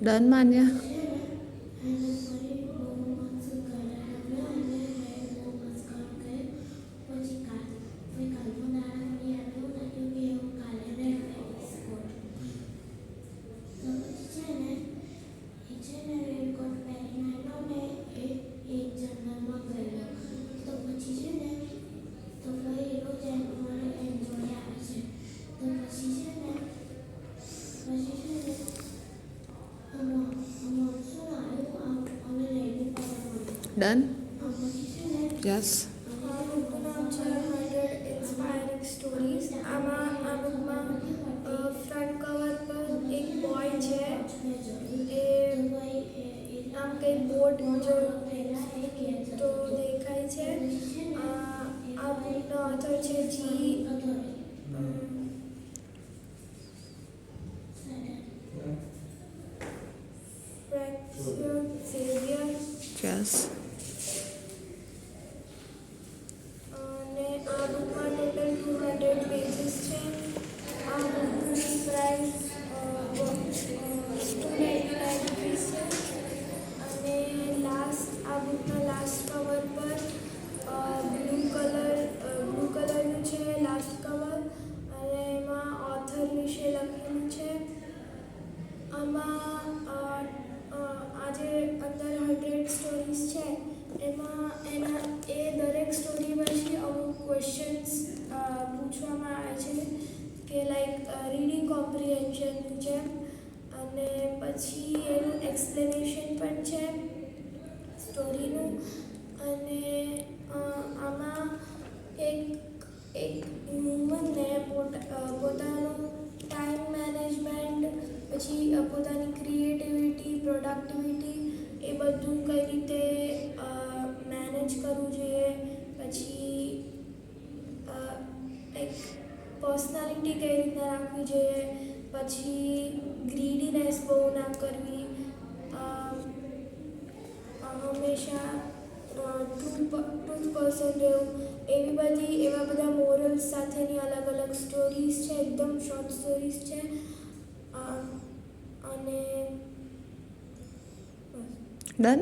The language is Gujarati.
ડન માન્યા? ડન? યસ. Inspiring stories. આમાં આ બુકમાં ફ્રન્ટ કવર પર એક બોય છે, એ આમ કંઈ બોટ જો તો દેખાય છે. આ બુકનો ઓથર છે જી ઝેવિયર. યસ. અને આ બુકમાં ટોટલ 200 પેજીસ છે. આ બુકની પ્રાઇસ ₹299 છે. અને આ બુકના લાસ્ટ કવર પર બ્લુ કલરનું છે લાસ્ટ કવર, અને એમાં ઓથર વિશે લખેલું છે. આમાં આ જે અંદર 100 સ્ટોરીઝ છે એમાં દરેક સ્ટોરી પછી અમુક ક્વેશ્ચન્સ પૂછવામાં આવે છે કે લાઈક રીડિંગ કોમ્પ્રિહેન્શનનું છે, અને પછી એનું એક્સપ્લેનેશન પણ છે સ્ટોરીનું. અને આમાં એક હ્યુમનને પોતાનું ટાઈમ મેનેજમેન્ટ, પછી પોતાની ક્રિએટિવિટી, પ્રોડક્ટિવિટી એ બધું કઈ રીતે મેનેજ કરવું જોઈએ, પછી એક પર્સનાલિટી કઈ રીતના રાખવી જોઈએ, પછી ગ્રીડીનેસ બહુ ના કરવી, હંમેશા ટ્રૂથ પર્સન રહેવું, એવા બધા મોરલ્સ સાથેની અલગ અલગ સ્ટોરીઝ છે. એકદમ શોર્ટ સ્ટોરીઝ છે. અને ડન?